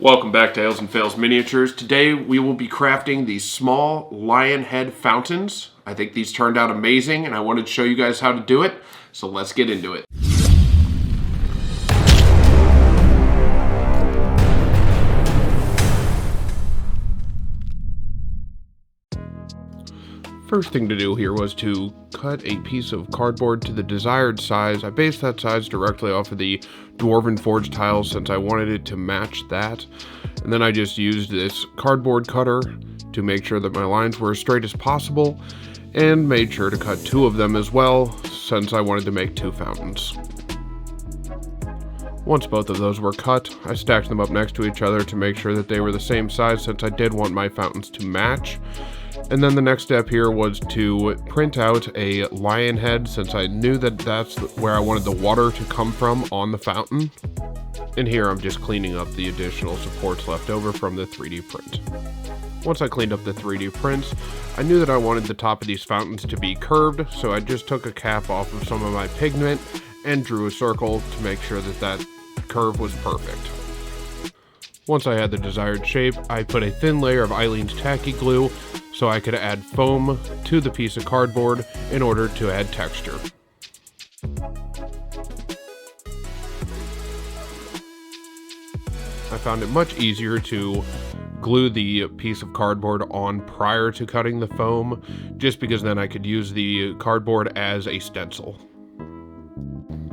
Welcome back to Ales and Fails Miniatures. Today we will be crafting these small lion head fountains. I think these turned out amazing and I wanted to show you guys how to do it, so let's get into it. First thing to do here was to cut a piece of cardboard to the desired size. I based that size directly off of the Dwarven Forge tiles since I wanted it to match that. And then I just used this cardboard cutter to make sure that my lines were as straight as possible and made sure to cut two of them as well since I wanted to make two fountains. Once both of those were cut, I stacked them up next to each other to make sure that they were the same size since I did want my fountains to match. And then the next step here was to print out a lion head since I knew that that's where I wanted the water to come from on the fountain. And here I'm just cleaning up the additional supports left over from the 3D print. Once I cleaned up the 3D prints, I knew that I wanted the top of these fountains to be curved, so I just took a cap off of some of my pigment and drew a circle to make sure that that curve was perfect. Once I had the desired shape, I put a thin layer of Eileen's tacky glue so I could add foam to the piece of cardboard in order to add texture. I found it much easier to glue the piece of cardboard on prior to cutting the foam, just because then I could use the cardboard as a stencil.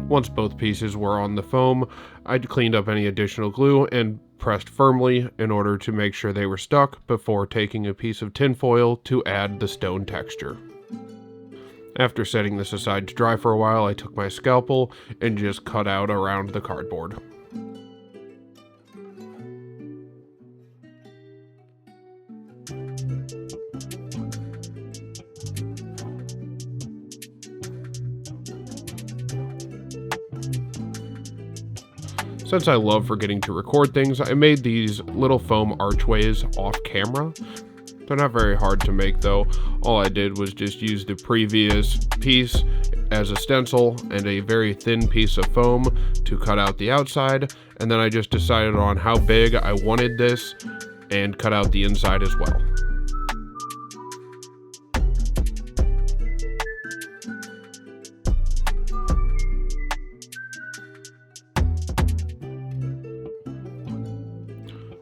Once both pieces were on the foam, I cleaned up any additional glue and pressed firmly in order to make sure they were stuck before taking a piece of tinfoil to add the stone texture. After setting this aside to dry for a while, I took my scalpel and just cut out around the cardboard. Since I love forgetting to record things, I made these little foam archways off camera. They're not very hard to make though. All I did was just use the previous piece as a stencil and a very thin piece of foam to cut out the outside, and then I just decided on how big I wanted this and cut out the inside as well.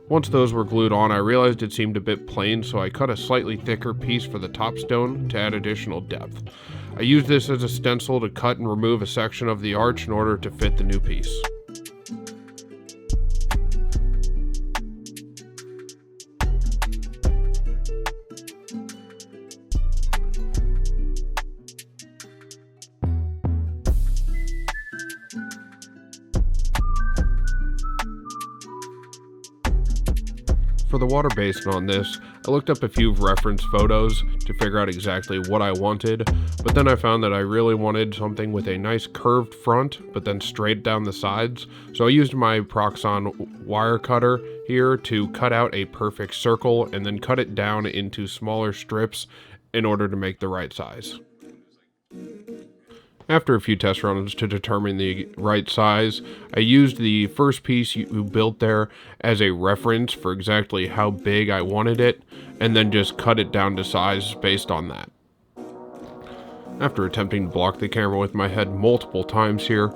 Once those were glued on, I realized it seemed a bit plain, so I cut a slightly thicker piece for the top stone to add additional depth. I used this as a stencil to cut and remove a section of the arch in order to fit the new piece. For the water basin on this, I looked up a few reference photos to figure out exactly what I wanted, but then I found that I really wanted something with a nice curved front, but then straight down the sides. So I used my Proxxon wire cutter here to cut out a perfect circle and then cut it down into smaller strips in order to make the right size. After a few test runs to determine the right size, I used the first piece you built there as a reference for exactly how big I wanted it, and then just cut it down to size based on that. After attempting to block the camera with my head multiple times here,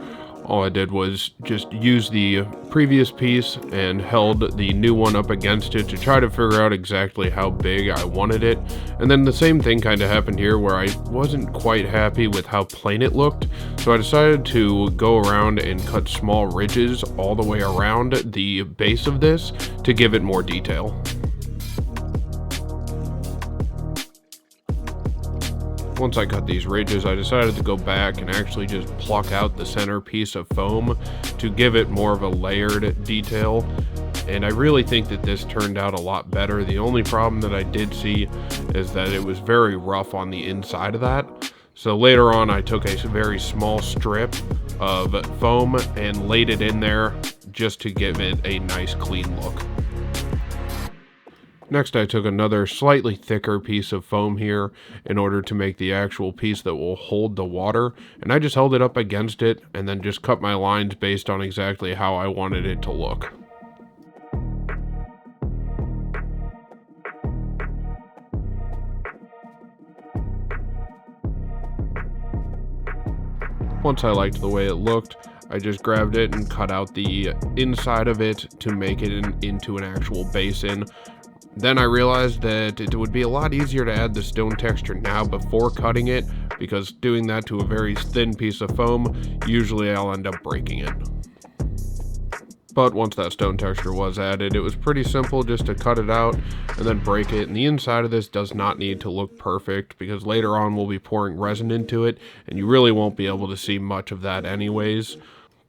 all I did was just use the previous piece and held the new one up against it to try to figure out exactly how big I wanted it. And then the same thing kind of happened here where I wasn't quite happy with how plain it looked. So I decided to go around and cut small ridges all the way around the base of this to give it more detail. Once I cut these ridges, I decided to go back and actually just pluck out the center piece of foam to give it more of a layered detail. And I really think that this turned out a lot better. The only problem that I did see is that it was very rough on the inside of that. So later on, I took a very small strip of foam and laid it in there just to give it a nice clean look. Next, I took another slightly thicker piece of foam here in order to make the actual piece that will hold the water, and I just held it up against it and then just cut my lines based on exactly how I wanted it to look. Once I liked the way it looked, I just grabbed it and cut out the inside of it to make it into an actual basin. Then I realized that it would be a lot easier to add the stone texture now before cutting it, because doing that to a very thin piece of foam, usually I'll end up breaking it. But once that stone texture was added, it was pretty simple just to cut it out and then break it. And the inside of this does not need to look perfect, because later on we'll be pouring resin into it, and you really won't be able to see much of that anyways,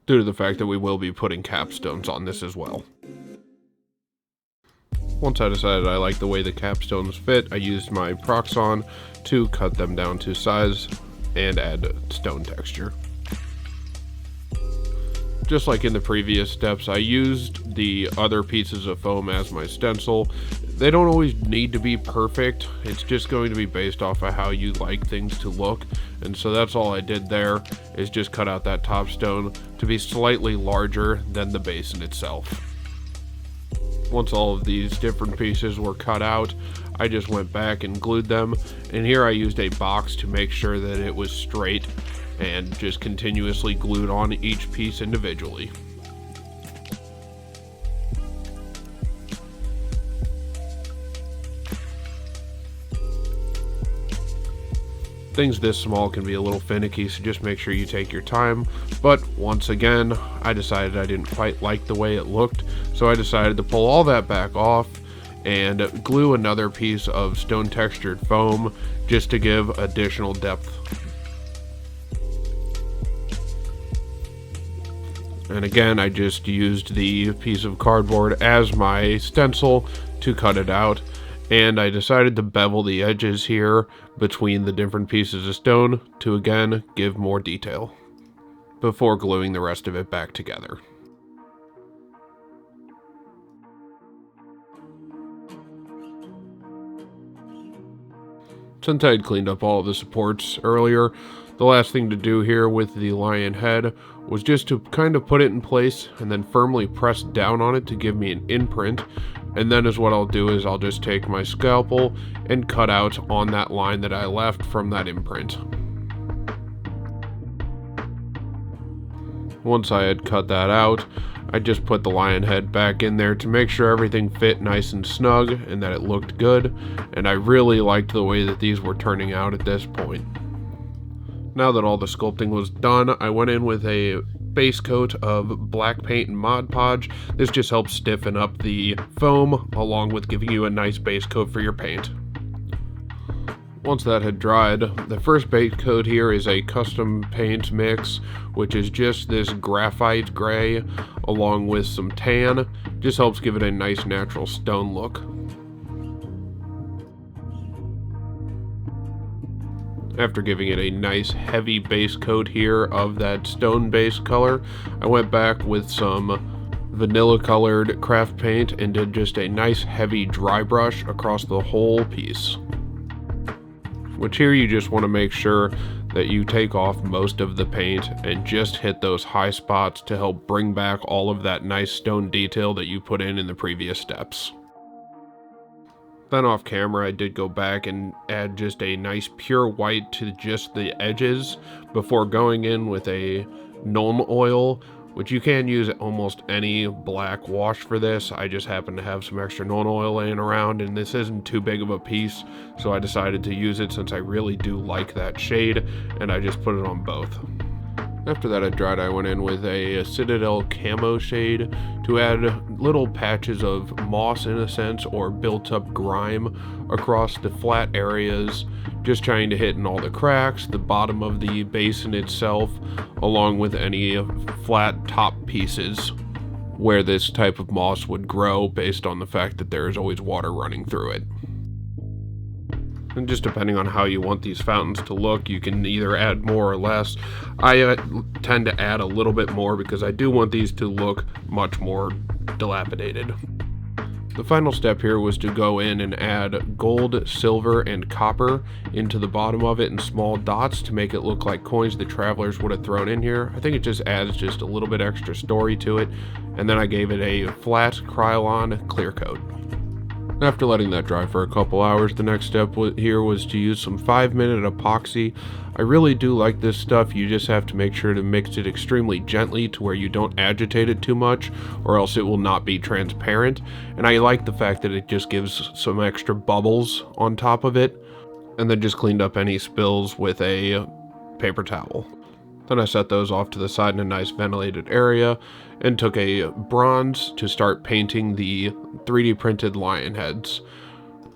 due to the fact that we will be putting capstones on this as well. Once I decided I liked the way the capstones fit, I used my Proxon to cut them down to size and add stone texture. Just like in the previous steps, I used the other pieces of foam as my stencil. They don't always need to be perfect. It's just going to be based off of how you like things to look. And so that's all I did there, is just cut out that top stone to be slightly larger than the basin itself. Once all of these different pieces were cut out, I just went back and glued them. And here I used a box to make sure that it was straight, and just continuously glued on each piece individually. Things this small can be a little finicky, so just make sure you take your time. But once again, I decided I didn't quite like the way it looked, so I decided to pull all that back off and glue another piece of stone textured foam just to give additional depth. And again, I just used the piece of cardboard as my stencil to cut it out. And I decided to bevel the edges here between the different pieces of stone to again give more detail, before gluing the rest of it back together. Since I had cleaned up all of the supports earlier, the last thing to do here with the lion head was just to kind of put it in place and then firmly press down on it to give me an imprint. And then what I'll do is I'll just take my scalpel and cut out on that line that I left from that imprint. Once I had cut that out, I just put the lion head back in there to make sure everything fit nice and snug and that it looked good. And I really liked the way that these were turning out at this point. Now that all the sculpting was done, I went in with a base coat of black paint and Mod Podge. This just helps stiffen up the foam, along with giving you a nice base coat for your paint. Once that had dried, the first base coat here is a custom paint mix, which is just this graphite gray, along with some tan. Just helps give it a nice natural stone look. After giving it a nice heavy base coat here of that stone base color, I went back with some vanilla colored craft paint and did just a nice heavy dry brush across the whole piece. Which here you just want to make sure that you take off most of the paint and just hit those high spots to help bring back all of that nice stone detail that you put in the previous steps. Then off camera, I did go back and add just a nice pure white to just the edges before going in with a gnome oil, which you can use almost any black wash for this. I just happen to have some extra gnome oil laying around, and this isn't too big of a piece, so I decided to use it since I really do like that shade, and I just put it on both. After that had dried, I went in with a Citadel camo shade to add little patches of moss in a sense, or built up grime across the flat areas, just trying to hit in all the cracks, the bottom of the basin itself, along with any flat top pieces where this type of moss would grow based on the fact that there is always water running through it. And just depending on how you want these fountains to look, you can either add more or less. I tend to add a little bit more because I do want these to look much more dilapidated. The final step here was to go in and add gold, silver, and copper into the bottom of it in small dots to make it look like coins the travelers would have thrown in here. I think it just adds just a little bit extra story to it. And then I gave it a flat Krylon clear coat. After letting that dry for a couple hours, the next step here was to use some 5-minute epoxy. I really do like this stuff. You just have to make sure to mix it extremely gently to where you don't agitate it too much, or else it will not be transparent. And I like the fact that it just gives some extra bubbles on top of it, and then just cleaned up any spills with a paper towel. Then I set those off to the side in a nice ventilated area and took a bronze to start painting the 3D printed lion heads.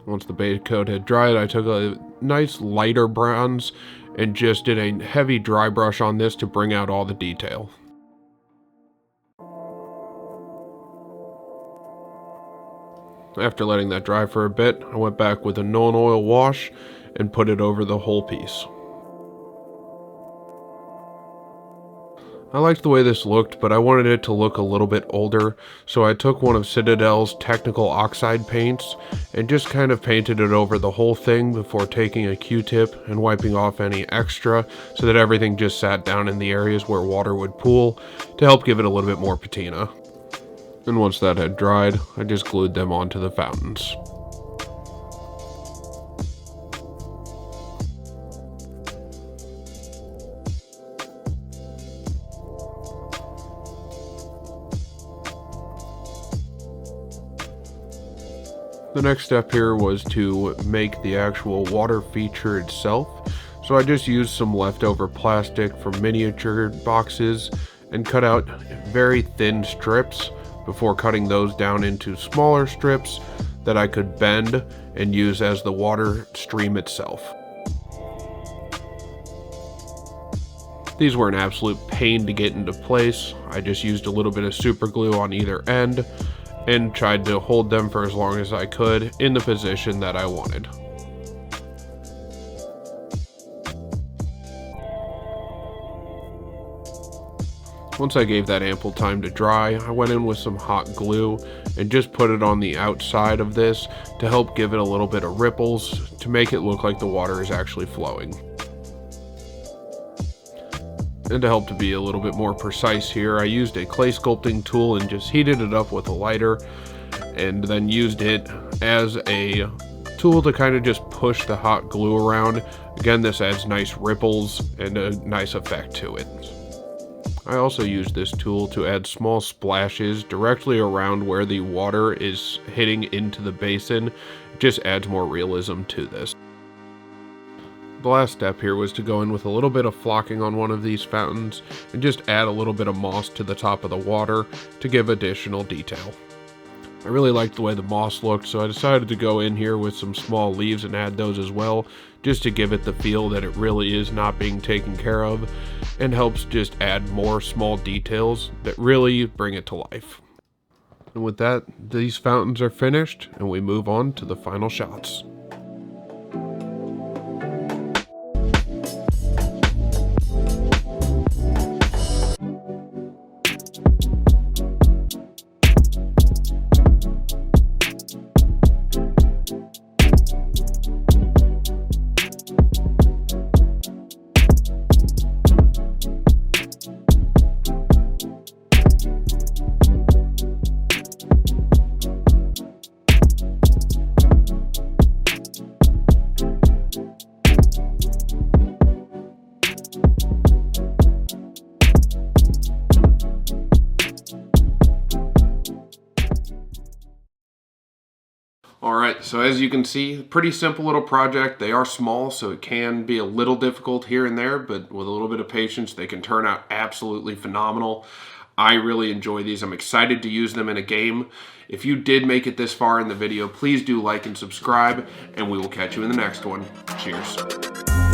Once the base coat had dried, I took a nice lighter bronze and just did a heavy dry brush on this to bring out all the detail. After letting that dry for a bit, I went back with a non-oil wash and put it over the whole piece. I liked the way this looked, but I wanted it to look a little bit older, so I took one of Citadel's technical oxide paints and just kind of painted it over the whole thing before taking a Q-tip and wiping off any extra so that everything just sat down in the areas where water would pool to help give it a little bit more patina. And once that had dried, I just glued them onto the fountains. The next step here was to make the actual water feature itself. So I just used some leftover plastic from miniature boxes and cut out very thin strips before cutting those down into smaller strips that I could bend and use as the water stream itself. These were an absolute pain to get into place. I just used a little bit of super glue on either end and tried to hold them for as long as I could in the position that I wanted. Once I gave that ample time to dry, I went in with some hot glue and just put it on the outside of this to help give it a little bit of ripples to make it look like the water is actually flowing. And to help to be a little bit more precise here, I used a clay sculpting tool and just heated it up with a lighter and then used it as a tool to kind of just push the hot glue around. Again, this adds nice ripples and a nice effect to it. I also used this tool to add small splashes directly around where the water is hitting into the basin. It just adds more realism to this. The last step here was to go in with a little bit of flocking on one of these fountains and just add a little bit of moss to the top of the water to give additional detail. I really liked the way the moss looked, so I decided to go in here with some small leaves and add those as well, just to give it the feel that it really is not being taken care of, and helps just add more small details that really bring it to life. And with that, these fountains are finished, and we move on to the final shots. Alright, so as you can see, pretty simple little project. They are small, so it can be a little difficult here and there, but with a little bit of patience, they can turn out absolutely phenomenal. I really enjoy these. I'm excited to use them in a game. If you did make it this far in the video, please do like and subscribe, and we will catch you in the next one. Cheers.